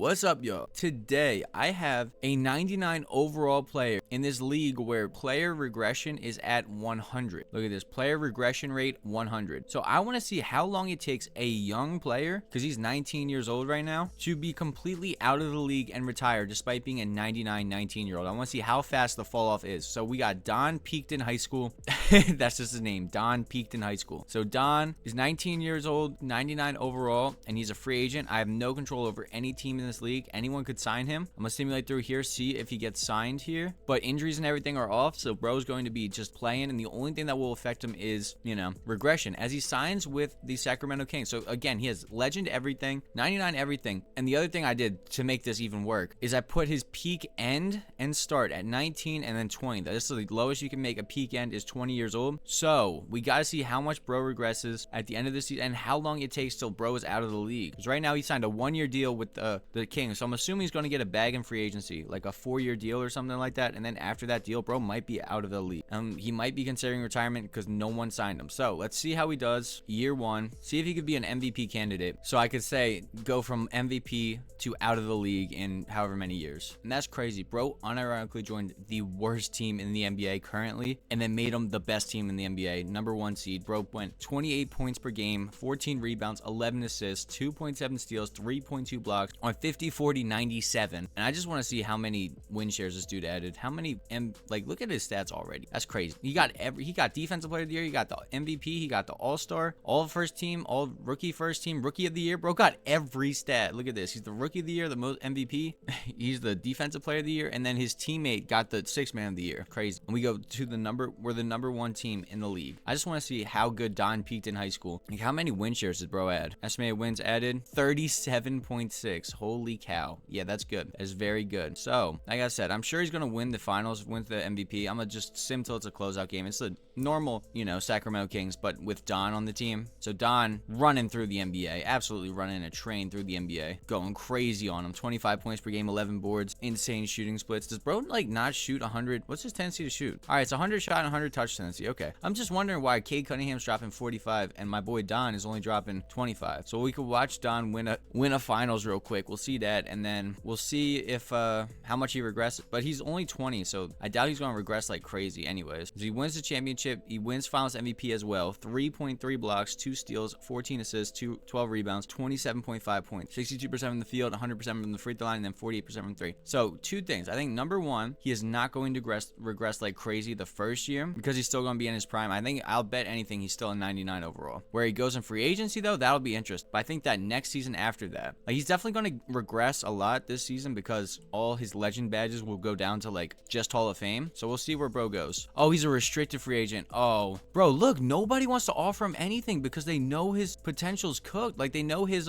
What's up, y'all? Today, I have a 99 overall player in this league where player regression is at 100. Look at this, player regression rate 100. So I want to see how long it takes a young player, because he's 19 years old right now, to be completely out of the league and retire despite being a 99 19-year-old. I want to see how fast the fall off is. So we got Don peaked in high school. That's just his name. Don peaked in high school. So Don is 19 years old, 99 overall, and he's a free agent. I have no control over any team in this league. Anyone could sign him. I'm gonna simulate through here, see if he gets signed here, but injuries and everything are off, so bro's going to be just playing, and the only thing that will affect him is, regression as he signs with the Sacramento Kings. So again, he has legend everything, 99 everything. And the other thing I did to make this even work is I put his peak end and start at 19 and then 20. This is the lowest you can make a peak end is 20 years old. So we got to see how much bro regresses at the end of the season and how long it takes till bro is out of the league, because right now he signed a 1-year deal with the Kings. So I'm assuming he's going to get a bag in free agency, like a 4-year deal or something like that. And then after that deal, bro might be out of the league. He might be considering retirement because no one signed him. So let's see how he does year one. See if he could be an MVP candidate. So I could say go from MVP to out of the league in however many years. And that's crazy. Bro unironically joined the worst team in the NBA currently and then made him the best team in the NBA. #1 seed. Bro went 28 points per game, 14 rebounds, 11 assists, 2.7 steals, 3.2 blocks on 50, 40, 97. And I just want to see how many win shares this dude added. How many look at his stats already. That's crazy. He got defensive player of the year, he got the MVP, he got the all-star, all first team, all rookie first team, rookie of the year. Bro got every stat. Look at this. He's the rookie of the year, the most MVP. He's the defensive player of the year, and then his teammate got the 6th man of the year. Crazy. And we go to we're the #1 team in the league. I just want to see how good Don peaked in high school. Like, how many win shares did bro add? Estimated wins added 37.6. Holy cow. Yeah, that's good. That's very good. So like I said, I'm sure he's gonna win the finals, win the MVP. I'm gonna just sim till it's a closeout game. It's a normal, Sacramento Kings, but with Don on the team. So Don running through the NBA, absolutely running a train through the NBA, going crazy on him. 25 points per game, 11 boards, insane shooting splits. Does bro not shoot 100? What's his tendency to shoot? All right, it's 100 shot and 100 touch tendency. Okay, I'm just wondering why Cade Cunningham's dropping 45 and my boy Don is only dropping 25. So we could watch Don win a finals real quick. We'll see that, and then we'll see if how much he regresses. But he's only 20, so I doubt he's going to regress like crazy anyways. So he wins the championship, he wins finals MVP as well. 3.3 blocks, 2 steals, 14 assists, 12 rebounds, 27.5 points, 62% from the field, 100% from the free throw line, and then 48% from 3. So 2 things. I think #1, he is not going to regress like crazy the first year because he's still going to be in his prime. I think I'll bet anything he's still a 99 overall. Where he goes in free agency though, that'll be interesting. But I think that next season after that, he's definitely going to regress a lot this season because all his legend badges will go down to just Hall of Fame. So we'll see where bro goes. Oh, he's a restricted free agent. Oh, bro, look, nobody wants to offer him anything because they know his potential's cooked. Like, they know his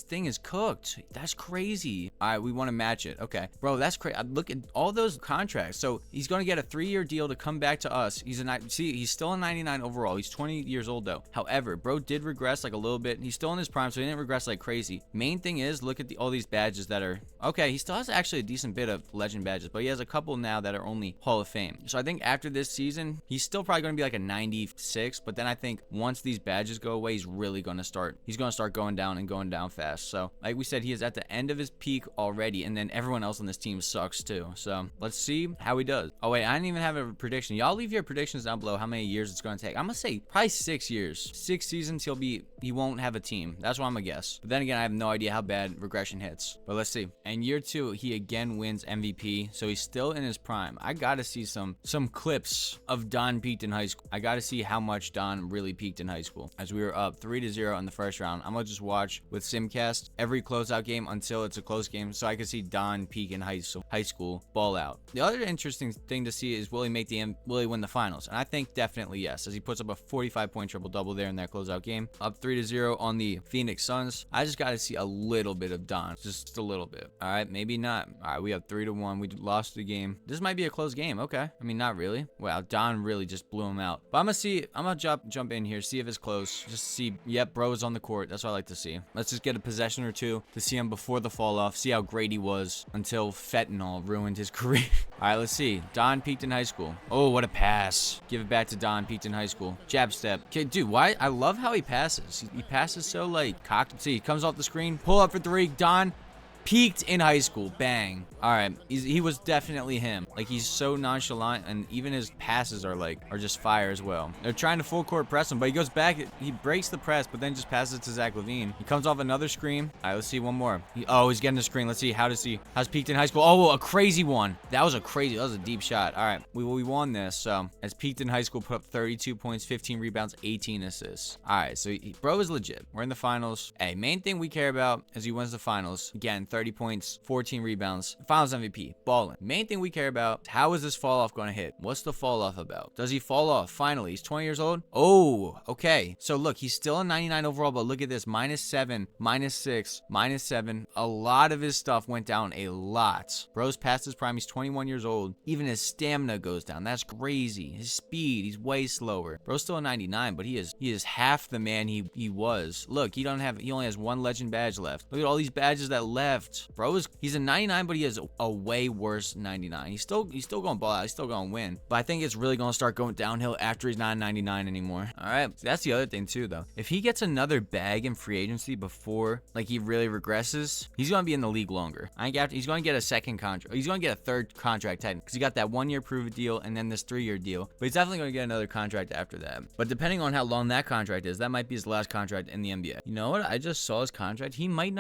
thing is cooked. That's crazy. All right, we want to match it. Okay, bro, that's crazy. Look at all those contracts. So he's going to get a 3-year deal to come back to us. He's still a 99 overall. He's 20 years old though. However, bro did regress a little bit. He's still in his prime, so he didn't regress like crazy. Main thing is, look at all these badges that are okay. He still has actually a decent bit of legend badges, but he has a couple now that are only Hall of Fame. So I think after this season, he's still probably going to be like a 96, but then I think once these badges go away, he's going to start going down and going down fast. So like we said, he is at the end of his peak already, and then everyone else on this team sucks too. So let's see how he does. Oh wait, I didn't even have a prediction. Y'all leave your predictions down below how many years it's going to take. I'm gonna say probably 6 years. 6 seasons he won't have a team. That's what I'm gonna guess. But then again, I have no idea how bad regression hits. But let's see. And year 2, he again wins MVP. So he's still in his prime. I gotta see some clips of Don peaked in high school. I gotta see how much Don really peaked in high school. As we were up 3-0 in the first round, I'm gonna just watch with Simcast every closeout game until it's a close game, so I can see Don peak in high school, ball out. The other interesting thing to see is will he win the finals? And I think definitely yes, as he puts up a 45-point triple-double there in that closeout game. Up 3-0 on the Phoenix Suns. I just got to see a little bit of Don. Just a little bit. All right, maybe not. All right, we have 3-1. We lost the game. This might be a close game. Okay. I mean, not really. Wow, Don really just blew him out. But I'm going to jump in here, see if it's close. Just see, yep, bro is on the court. That's what I like to see. Let's just get a possession or two to see him before the fall off. See how great he was until fentanyl ruined his career. All right, let's see. Don peaked in high school. Oh, what a pass. Give it back to Don peaked in high school. Jab step. Okay, dude, why? I love how he passes. He passes so, cocked. See, he comes off the screen. Pull up for 3. Don Peaked in high school. Bang. All right. He was definitely him. Like, he's so nonchalant, and even his passes are just fire as well. They're trying to full court press him, but he goes back. He breaks the press, but then just passes it to Zach LaVine. He comes off another screen. All right, let's see one more. He's getting the screen. Let's see. How's peaked in high school? Oh, a crazy one. That was a deep shot. All right, we won this. So, as peaked in high school, put up 32 points, 15 rebounds, 18 assists. All right, so bro is legit. We're in the finals. Hey, main thing we care about is he wins the finals. Again, 30 points, 14 rebounds, finals MVP, balling. Main thing we care about, how is this fall off going to hit? What's the fall off about? Does he fall off? Finally, he's 20 years old. Oh, okay. So look, he's still a 99 overall, but look at this, -7, -6, -7. A lot of his stuff went down a lot. Bro's past his prime. He's 21 years old. Even his stamina goes down. That's crazy. His speed, he's way slower. Bro's still a 99, but he is half the man he was. Look, he only has one legend badge left. Look at all these badges that left. He's a 99, but he has a way worse 99. He's still going to ball out. He's still going to win. But I think it's really going to start going downhill after he's not a 99 anymore. All right. That's the other thing too, though. If he gets another bag in free agency before he really regresses, he's going to be in the league longer. He's going to get a second contract. He's going to get a third contract technically, because he got that 1-year prove-it deal and then this 3-year deal. But he's definitely going to get another contract after that. But depending on how long that contract is, that might be his last contract in the NBA. You know what? I just saw his contract. He might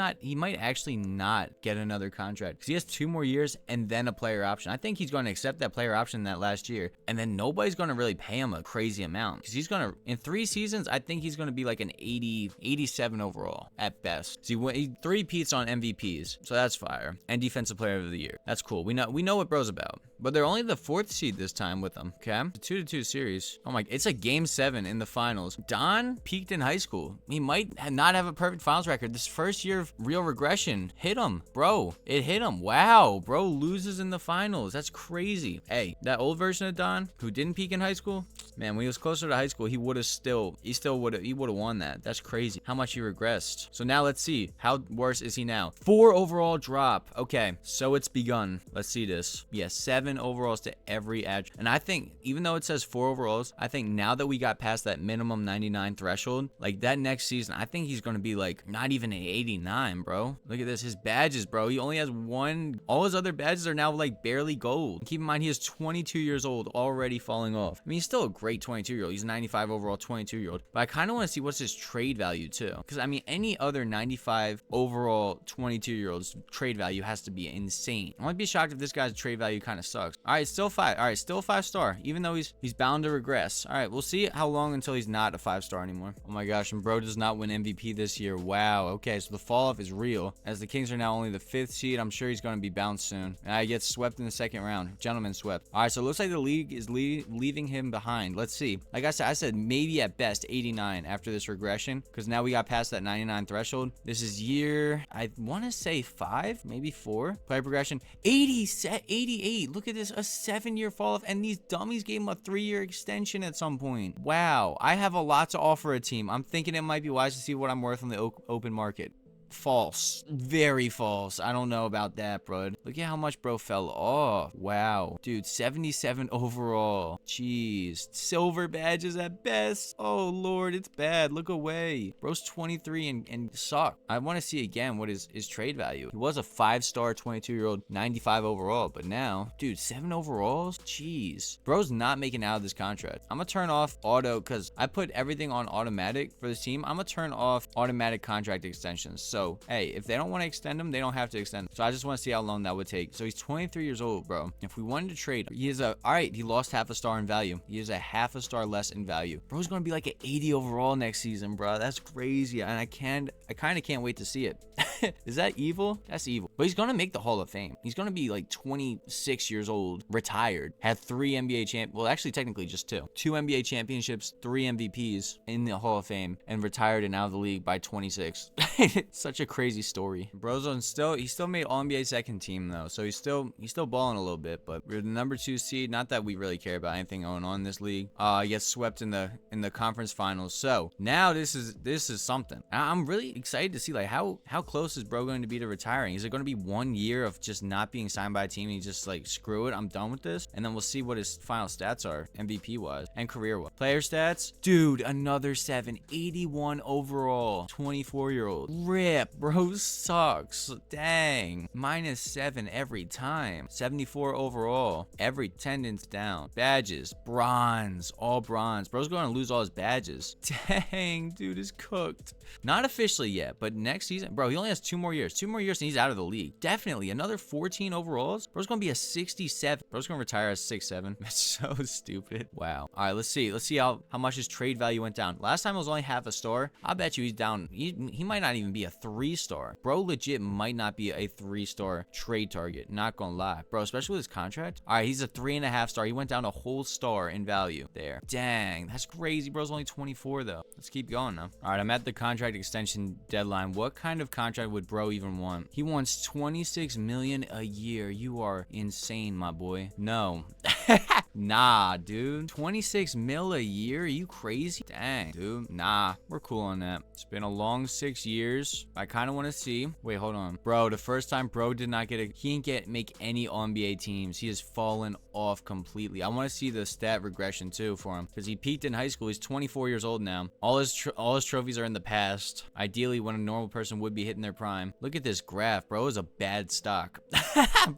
actually not get another contract, because he has 2 more years and then a player option. I think he's going to accept that player option that last year, and then nobody's going to really pay him a crazy amount, because he's going to, in 3 seasons, I think he's going to be like an 80, 87 overall at best. So he 3-peats on MVPs, so that's fire. And defensive player of the year. That's cool. We know what bro's about. But they're only the 4th seed this time with them. Okay, it's a 2-2 series. Oh my, it's a game 7 in the finals. Don peaked in high school. He might not have a perfect finals record. This first year of real regression hit him, bro. It hit him. Wow, bro loses in the finals. That's crazy. Hey, that old version of Don who didn't peak in high school, man, when he was closer to high school, he would have won that. That's crazy how much he regressed. So now let's see, how worse is he now? 4 overall drop. Okay, so it's begun. Let's see this. Yeah, 7 overalls to every edge. And I think, even though it says 4 overalls, I think now that we got past that minimum 99 threshold, like that next season, I think he's going to be like not even an 89, bro. Look at this. His badges, bro. He only has 1. All his other badges are now like barely gold. Keep in mind, he is 22 years old, already falling off. I mean, he's still a great 22-year-old. He's a 95 overall 22-year-old. But I kind of want to see what's his trade value too. Because I mean, any other 95 overall 22-year-old's trade value has to be insane. I might be shocked if this guy's trade value kind of sucks. All right, still 5. All right, still 5-star, even though he's bound to regress. All right, we'll see how long until he's not a 5-star anymore. Oh my gosh, and bro does not win MVP this year. Wow. Okay, so the fall off is real, as the Kings are now only the 5th seed. I'm sure he's going to be bounced soon. And I get swept in the 2nd round. Gentlemen swept. All right, so it looks like the league is leaving him behind. Let's see. Like I said maybe at best 89 after this regression, because now we got past that 99 threshold. This is year, I want to say 5, maybe 4. Play progression 88. Look at this, a 7-year fall off, and these dummies gave him a 3-year extension at some point. Wow, I have a lot to offer a team. I'm thinking it might be wise to see what I'm worth on the open market. False. Very false. I don't know about that, bro. Look at how much bro fell off. Wow. Dude, 77 overall. Jeez. Silver badges at best. Oh, Lord. It's bad. Look away. Bro's 23 and suck. I want to see again what is his trade value. He was a 5-star 22-year-old, 95 overall. But now, dude, 7 overalls? Jeez. Bro's not making out of this contract. I'm going to turn off auto, because I put everything on automatic for this team. I'm going to turn off automatic contract extensions. So, hey, if they don't want to extend him, they don't have to extend him. So I just want to see how long that would take. So he's 23 years old, bro. If we wanted to trade, he lost half a star in value. He is a half a star less in value. Bro's going to be like an 80 overall next season, bro. That's crazy. And I kind of can't wait to see it. Is that evil? That's evil. But he's going to make the Hall of Fame. He's going to be like 26 years old, retired, had 3 NBA well, actually technically just 2 NBA championships, 3 MVPs in the Hall of Fame, and retired and out of the league by 26. Such a crazy story. Brozo he still made All-NBA second team though, so he's still balling a little bit. But we're the number 2 seed. Not that we really care about anything going on in this league. He gets swept in the conference finals. So now this is something. I'm really excited to see like how close close is bro going to be to retiring? Is it going to be 1 year of just not being signed by a team and he's just like, screw it, I'm done with this? And then we'll see what his final stats are, MVP wise and career wise. Player stats, dude, another 7, 81 overall, 24-year-old. Rip, bro sucks. Dang, -7 every time. 74 overall, every tendon's down. Badges, bronze, all bronze. Bro's going to lose all his badges. Dang, dude is cooked. Not officially yet, but next season, bro, he only has 2 more years. 2 more years and he's out of the league. Definitely another 14 overalls. Bro's going to be a 67. Bro's going to retire as 6'7". That's so stupid. Wow. All right, let's see. Let's see how much his trade value went down. Last time it was only half a star. I bet you he's down. He might not even be a 3-star. Bro legit might not be a 3-star trade target. Not gonna lie. Bro, especially with his contract. All right, he's a 3.5 star. He went down a whole star in value there. Dang, that's crazy. Bro's only 24 though. Let's keep going now. All right, I'm at the contract extension deadline. What kind of contract would bro even want? He wants 26 million a year. You are insane, my boy. No. Nah, dude. 26 mil a year? Are you crazy? Dang, dude. Nah, we're cool on that. It's been a long 6 years. I kind of want to see. Wait, hold on. Bro, the first time bro did not get he didn't make any All-NBA teams. He has fallen off completely. I want to see the stat regression too for him because he peaked in high school. He's 24 years old now. All his trophies are in the past. Ideally, when a normal person would be hitting their prime. Look at this graph. Bro is a bad stock.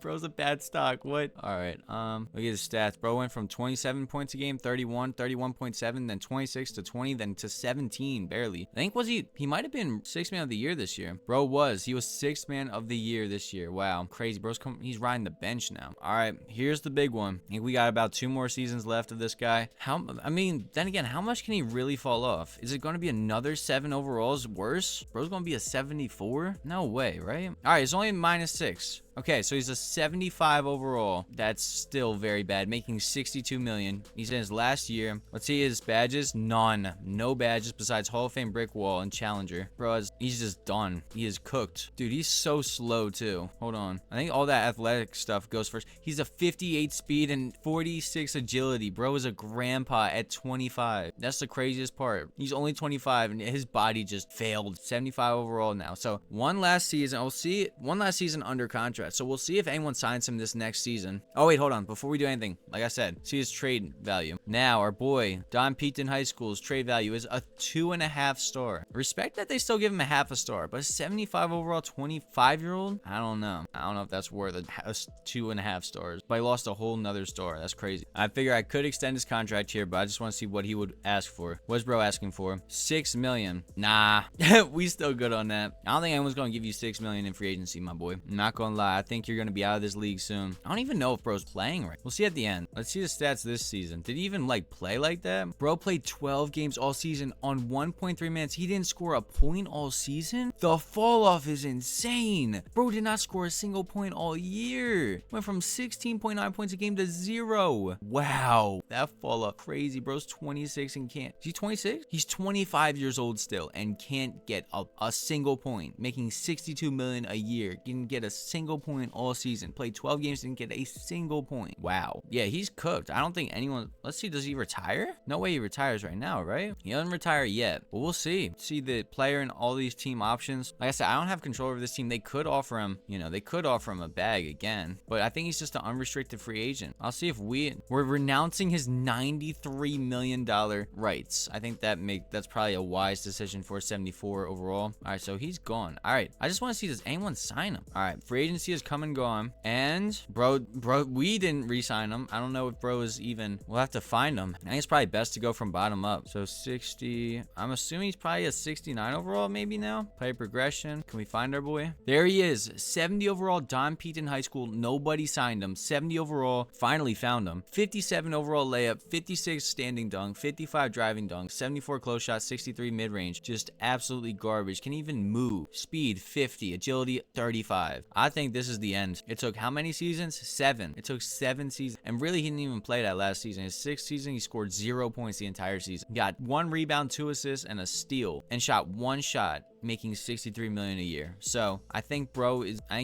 Bro's a bad stock. What? All right. Look at his stats. Bro went from 27 points a game, 31, 31.7, then 26 to 20, then to 17, barely. I think he might have been 6th man of the year this year. Bro he was 6th man of the year this year. Wow, crazy. He's riding the bench now. All right, here's the big one. I think we got about 2 more seasons left of this guy. Then again, how much can he really fall off? Is it going to be another 7 overalls worse? Bro's going to be a 74? No way, right? All right, it's only -6. Okay, so he's a 75 overall. That's still very bad, making 62 million. He's in his last year. Let's see his badges. None. No badges besides Hall of Fame brick wall and challenger. Bro, he's just done. He is cooked. Dude, he's so slow too. Hold on. I think all that athletic stuff goes first. He's a 58 speed and 46 agility. Bro is a grandpa at 25. That's the craziest part. He's only 25 and his body just failed. 75 overall now. So one last season. We'll see. One last season under contract. So we'll see if anyone signs him this next season. Oh, wait, hold on. Before we do anything, like I said, see his trade value. Now, our boy, Don Peakton High School's trade value is a 2.5 star. Respect that they still give him a half a star, but a 75 overall 25-year-old? I don't know. I don't know if that's worth a 2.5 stars. But he lost a whole nother star. That's crazy. I figure I could extend his contract here, but I just want to see what he would ask for. What's bro asking for? 6 million. Nah. We still good on that. I don't think anyone's going to give you 6 million in free agency, my boy. I'm not going to lie. I think you're going to be out of this league soon. I don't even know if bro's playing right. We'll see at the end. Let's see the stats this season. Did he even like play like that? Bro played 12 games all season on 1.3 minutes. He didn't score a point all season. The fall off is insane. Bro did not score a single point all year. Went from 16.9 points a game to 0. Wow. That fall off crazy. Bro's 26 and can't. Is he 26? He's 25 years old still and can't get a single point. Making 62 million a year. Didn't get a single point all season. Played 12 games, didn't get a single point. Wow. Yeah, he's cooked. I don't think anyone... Let's see, does he retire? No way he retires right now, right? He doesn't retire yet, but we'll see. See the player in all these team options. Like I said, I don't have control over this team. They could offer him, they could offer him a bag again, but I think he's just an unrestricted free agent. I'll see if we're renouncing his $93 million rights. I think that's probably a wise decision for 74 overall. All right, so he's gone. All right, I just want to see, does anyone sign him? All right, free agency is come and gone, and bro, we didn't re-sign him. I don't know if bro is even... We'll have to find him. I think it's probably best to go from bottom up. So 60... I'm assuming he's probably a 69 overall maybe now. Play progression. Can we find our boy? There he is. 70 overall, Don Peakton High School. Nobody signed him. 70 overall. Finally found him. 57 overall layup. 56 standing dunk. 55 driving dunk. 74 close shot. 63 mid-range. Just absolutely garbage. Can even move. Speed 50. Agility 35. I think this is the end. It took how many seasons? 7. It took 7 seasons. And really, he didn't even play that last season. His 6th season, he scored 0 points the entire season. He got 1 rebound, 2 assists, and a steal, and shot 1 shot, making $63 million a year. So I think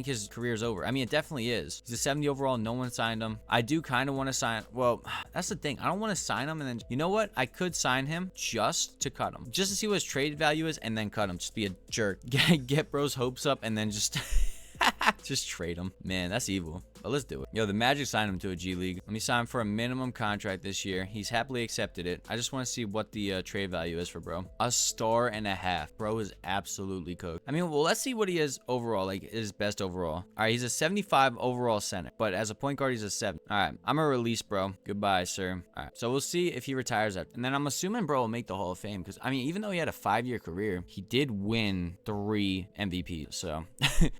his career's over. I mean, it definitely is. He's a 70 overall. No one signed him. I do kind of want to sign. Well, that's the thing. I don't want to sign him and then, you know what? I could sign him just to cut him, just to see what his trade value is, and then cut him. Just be a jerk. Get bro's hopes up, and then just just trade him. Man, that's evil. But let's do it. Yo, the Magic signed him to a G League. Let me sign him for a minimum contract this year. He's happily accepted it. I just want to see what the trade value is for bro. 1.5 stars. Bro is absolutely cooked. I mean, well, let's see what he is overall, like his best overall. All right, he's a 75 overall center, but as a point guard, he's a 7. All right, I'm a release, bro. Goodbye, sir. All right, so we'll see if he retires after. And then I'm assuming bro will make the Hall of Fame because, I mean, even though he had a 5-year career, he did win 3 MVPs. So,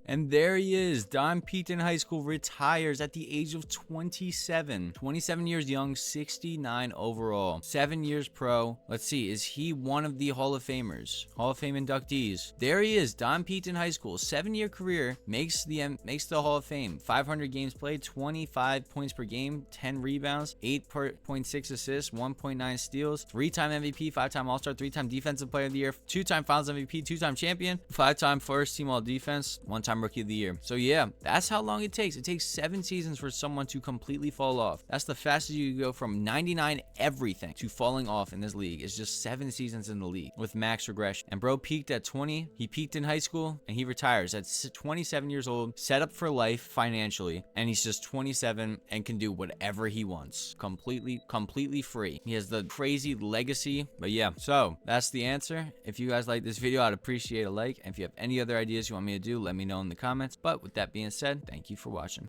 and there he is. Don peaked in high school, retires at the age of 27. 27 years young, 69 overall. 7 years pro. Let's see, is he one of the Hall of Famers? Hall of Fame inductees. There he is. Don peaked in high school, 7-year career, makes the Hall of Fame. 500 games played, 25 points per game, 10 rebounds, 8.6 assists, 1.9 steals, 3-time MVP, 5-time All-Star, 3-time Defensive Player of the Year, 2-time Finals MVP, 2-time champion, 5-time first team All Defense, 1-time Rookie of the Year. So yeah, that's how long it takes. It takes 7 seasons for someone to completely fall off. That's the fastest you can go from 99 everything to falling off in this league. It's just 7 seasons in the league with max regression. And bro peaked at 20. He peaked in high school and he retires at 27 years old, set up for life financially, and he's just 27 and can do whatever he wants. Completely free. He has the crazy legacy. But yeah, so that's the answer. If you guys like this video, I'd appreciate a like. And if you have any other ideas you want me to do, let me know in the comments. But with that being said, thank you for watching.